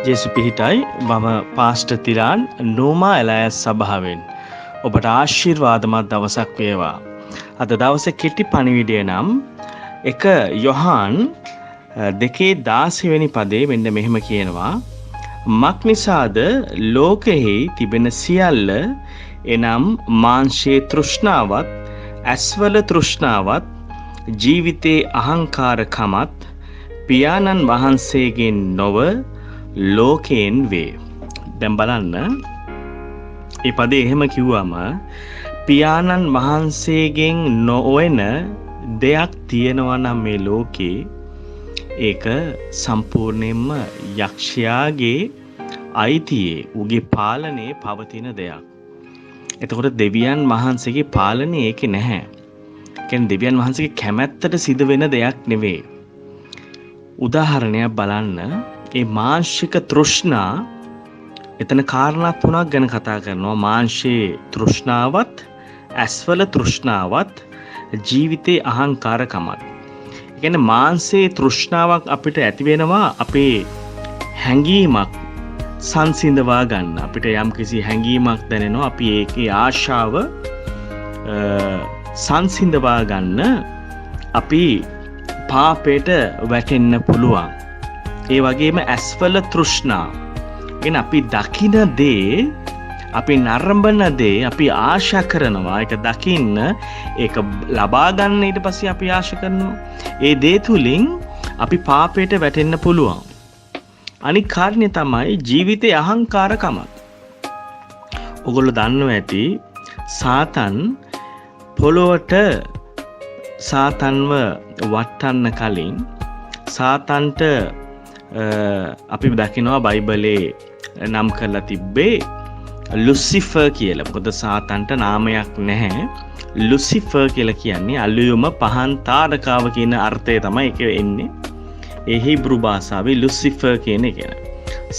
ජේසු පිහිටයි මම පාස්ටර් තිරාන් නෝමා ඇලයස් සභාවෙන් ඔබට ආශිර්වාදමත් දවසක් වේවා. අද දවසේ කෙටි පණිවිඩය නම් 1 යොහාන් 2:16 වෙනි පදේ මෙන්න මෙහෙම කියනවා. මක් නිසාද ලෝකෙහි තිබෙන සියල්ල එනම් මාංශයේ තෘෂ්ණාවත්, ඇස්වල තෘෂ්ණාවත්, ජීවිතේ අහංකාරකමත් පියාණන් වහන්සේගෙන් නොව ලෝකයෙන් වේ. දැන් බලන්න මේ පදේ එහෙම කිව්වම පියාණන් වහන්සේගෙන් නොවන දෙයක් තියෙනවා නම් මේ ලෝකේ ඒක සම්පූර්ණයෙන්ම යක්ෂයාගේ අයිතියේ උගේ පාලනයේ පවතින දෙයක්. එතකොට දෙවියන් වහන්සේගේ පාලනය ඒකේ නැහැ. කියන්නේ දෙවියන් වහන්සේගේ කැමැත්තට සිදු වෙන දෙයක් නෙවෙයි. උදාහරණයක් බලන්න. ඒ මාංශික තෘෂ්ණා එතන කාරණා තුනක් ගැන කතා කරනවා. මාංශයේ තෘෂ්ණාවත්, ඇස්වල තෘෂ්ණාවත්, ජීවිතේ අහංකාරකමත්. ඒ කියන්නේ මාංශයේ තෘෂ්ණාවක් අපිට ඇති වෙනවා අපේ හැඟීමක් සංසිඳවා ගන්න. අපිට යම් කිසි හැඟීමක් දැනෙනවා. අපි ඒකේ ආශාව සංසිඳවා ගන්න අපි පාපයට වැටෙන්න පුළුවන්. ඒ වගේම ඇස්වල තෘෂ්ණා. කියන්නේ අපි දකින දේ, අපි නරඹන දේ අපි ආශා කරනවා. ඒක දකින්න, ඒක ලබා ගන්න ඊට පස්සේ අපි ආශා කරනවා. ඒ දේ තුලින් අපි පාපයට වැටෙන්න පුළුවන්. අනික් කාරණේ තමයි ජීවිතේ අහංකාරකම. ඔයගොල්ලෝ දන්නවා ඇති සාතන් පොළොවට සාතන්ව වටන්න කලින් සාතන්ට අපි දකිනවා බයිබලේ නම් කරලා තිබ්බේ ලුසිෆර් කියලා. මොකද සාතන්ට නාමයක් නැහැ. ලුසිෆර් කියලා කියන්නේ අලුයම පහන් තාරකාව කියන අර්ථය තමයි ඒක එන්නේ. ඒ හීබ්‍රු භාෂාවේ ලුසිෆර් කියන එක.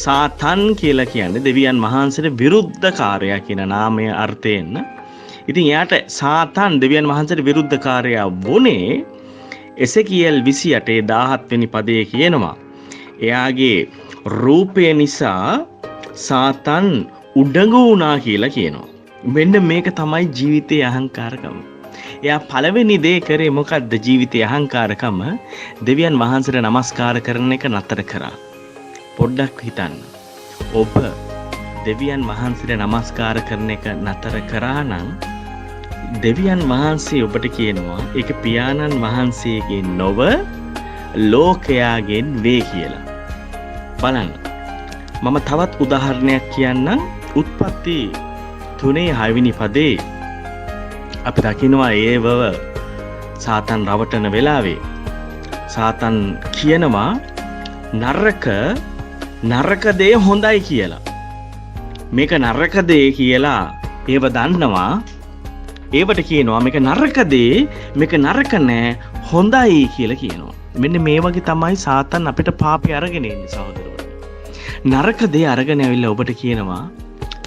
සාතන් කියලා කියන්නේ දෙවියන් වහන්සේට විරුද්ධකාරයා කියන නාමය අර්ථයෙන්. ඉතින් එයාට සාතන් දෙවියන් වහන්සේට විරුද්ධකාරයා වුණේ එසේකියල් 28:17 වෙනි පදයේ කියනවා. එයාගේ රූපය නිසා සාතන් උඩඟු වුණා කියලා කියනවා. මෙන්න මේක තමයි ජීවිතයේ අහංකාරකම. එයා පළවෙනි දේ කරේ මොකද්ද? ජීවිතයේ අහංකාරකම දෙවියන් වහන්සේට නමස්කාර කරන එක නතර කරා. පොඩ්ඩක් හිතන්න. ඔබ දෙවියන් වහන්සේට නමස්කාර කරන එක නතර කරා නම් දෙවියන් වහන්සේ ඔබට කියනවා ඒක පියාණන් වහන්සේගෙන් නොව ලෝකයාගෙන් වේ කියලා. බලන්න. මම තවත් උදාහරණයක් කියන්නම්. උත්පත්ති 3:6 වෙනි පදේ අපි දකිනවා ඒවව සාතන් රවටන වෙලාවේ සාතන් කියනවා නරක දේ හොඳයි කියලා. මේක නරක දේ කියලා ඒව දන්නවා. ඒවට කියනවා මේක නරක දේ, මේක නරක නෑ, හොඳයි කියලා කියනවා. මෙන්න මේ වගේ තමයි සාතන් අපිට පාපය අරගෙන ඉන්නේ සහෝදරවරුනි. නරක දේ අරගෙන ඇවිල්ලා ඔබට කියනවා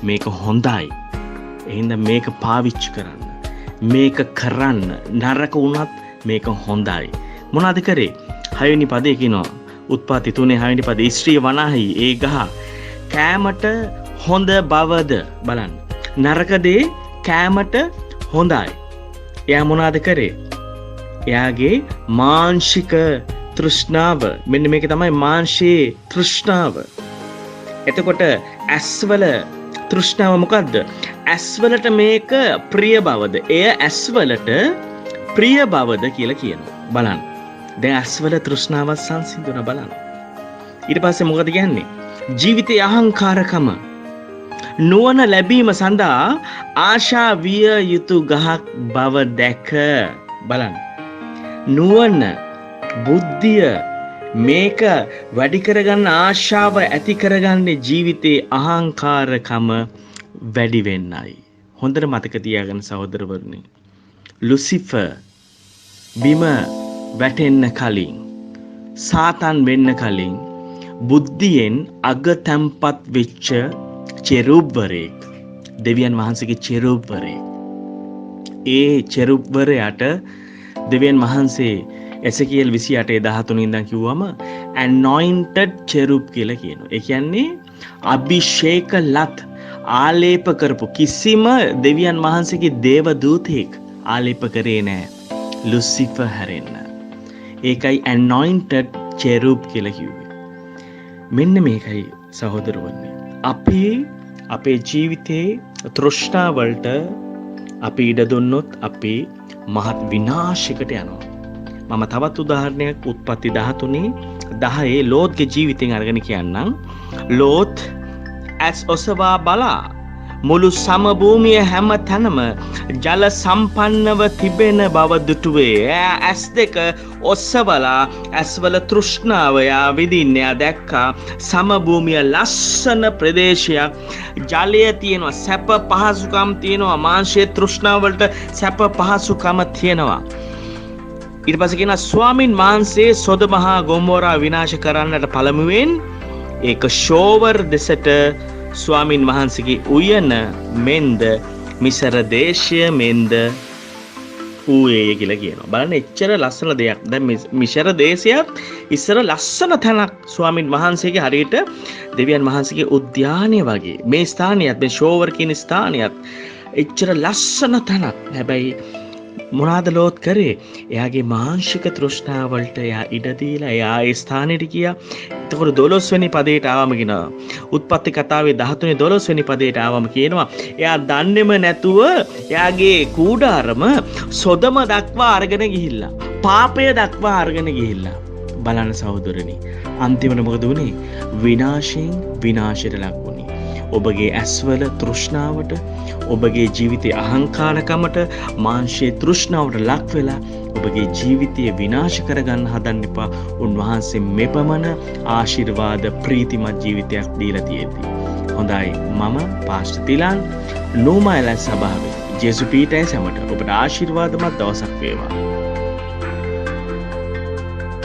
මේක හොඳයි. එහෙනම් මේක පාවිච්චි කරන්න. මේක කරන්න. නරක වුණත් මේක හොඳයි. මොනවද කරේ? 6 වෙනි පදේ කියනවා. උත්පත්ති 3:6 වෙනි පදේ ස්ත්‍රිය වනාහි ඒ ගහ කෑමට හොඳ බවද බලන්න. නරක දේ කෑමට හොඳයි. එයා මොනවද කරේ? එයාගේ මාංශික තෘෂ්ණාව. මෙන්න මේක තමයි මාංශයේ තෘෂ්ණාව. එතකොට ඇස්වල තෘෂ්ණාව මොකද්ද? ඇස්වලට මේක ප්‍රිය බවද? එය ඇස්වලට ප්‍රිය බවද කියලා කියනවා. බලන්න. දැන් ඇස්වල තෘෂ්ණාව සංසිඳුණා බලන්න. ඊට පස්සේ මොකද කියන්නේ? ජීවිතයේ අහංකාරකම. නුවණ ලැබීම සඳහා ආශා විය යුතු ගහක් බව දැක. බලන්න. නුවණ, බුද්ධිය මේක වැඩි කරගන්න ආශාව ඇති කරගන්නේ ජීවිතේ අහංකාරකම වැඩි වෙන්නයි. හොඳට මතක තියාගන්න සහෝදරවරුනි. ලුසිෆර් බිම වැටෙන්න කලින්, සාතන් වෙන්න කලින් බුද්ධියෙන් අග තැම්පත් වෙච්ච චෙරුබ්වරයෙක්, දෙවියන් වහන්සේගේ චෙරුබ්වරයෙක්. ඒ චෙරුබ්වරයාට දෙවියන් වහන්සේ එසකියල් 28:13 ඉඳන් කිව්වම anointed cherub කියලා කියනවා. ඒ කියන්නේ අභිෂේක ලත් ආලේප කරපු කිසිම දෙවියන් වහන්සේගේ දේව දූතෙක් ආලේප කරේ නෑ ලුසිෆර් හැරෙන්න. ඒකයි anointed cherub කියලා කිව්වේ. මෙන්න මේකයි සහෝදරවන්නේ. අපේ ජීවිතේ තෘෂ්ණා වලට අපි ඉඩ දුන්නොත් අපි මහත් විනාශයකට යනවා. මම තවත් උදාහරණයක් උත්පත්ති 13:10 ලෝත්ගේ ජීවිතෙන් අරගෙන කියන්නම්. ලෝත් ඇස් ඔසවා බලා මුළු සමභූමිය හැම තැනම ජල සම්පන්නව තිබෙන බව දුටුවේ. ඇස් දෙක ඔස්සවලා ඇස්වල තෘෂ්ණාව යා විඳින්න දැක්කා. සමභූමිය ලස්සන ප්‍රදේශයක්, ජලය තියෙනවා, සැප පහසුකම් තියෙනවා, මාංශයේ තෘෂ්ණාව වලට සැප පහසුකම තියෙනවා. ඊට පස්සේ කියන ස්වාමින් වහන්සේ සොදොමහා ගොමෝරා විනාශ කරන්නට පළමුවෙන් ඒක ෂෝවර් දෙසට ස්වාමින් වහන්සේගේ උයන මෙන්ද මිසර දේශය මෙන්ද ඌයේ කියලා කියනවා. බලන්න එච්චර ලස්සන දෙයක්. දැන් මිසර දේශයත් ඉස්සර ලස්සන තැනක් ස්වාමින් වහන්සේගේ හරියට දෙවියන් වහන්සේගේ උද්‍යානය වගේ. මේ ස්ථානියත් මේ ෂෝවර් කියන ස්ථානියත් එච්චර ලස්සන තැනක්. හැබැයි මොනවාද ලෝත් කරේ? එයාගේ මාංශික තෘෂ්ණාවලට එයා ඉඩ දීලා එයා ඒ ස්ථානෙට ගියා. එතකොට 12 වෙනි පදයට ආවම කියනවා. උත්පත්ති කතාවේ 13 වෙනි පදයට ආවම කියනවා එයා දන්නේම නැතුව එයාගේ කූඩාරම සොදම දක්වා අරගෙන ගිහිල්ලා. පාපය දක්වා අරගෙන ගිහිල්ලා. බලන්න සහෝදරනි. අන්තිමට මොකද වුනේ? විනාශයෙන් විනාශයට ලක් වුණේ. ඔබගේ ඇස්වල තෘෂ්ණාවට, ඔබගේ ජීවිතයේ අහංකාරකමට, මාංශයේ තෘෂ්ණාවට ලක් වෙලා ඔබගේ ජීවිතය විනාශ කරගන්න හදන්න එපා. උන්වහන්සේ මෙපමණ ආශිර්වාද ප්‍රීතිමත් ජීවිතයක් දීලා තියෙද්දි. හොඳයි, මම පාස්ටර් තිලන් නෝමයිලන් සභාවේ ජේසු පීඨයේ සමට ඔබට ආශිර්වාදමත් දවසක් වේවා.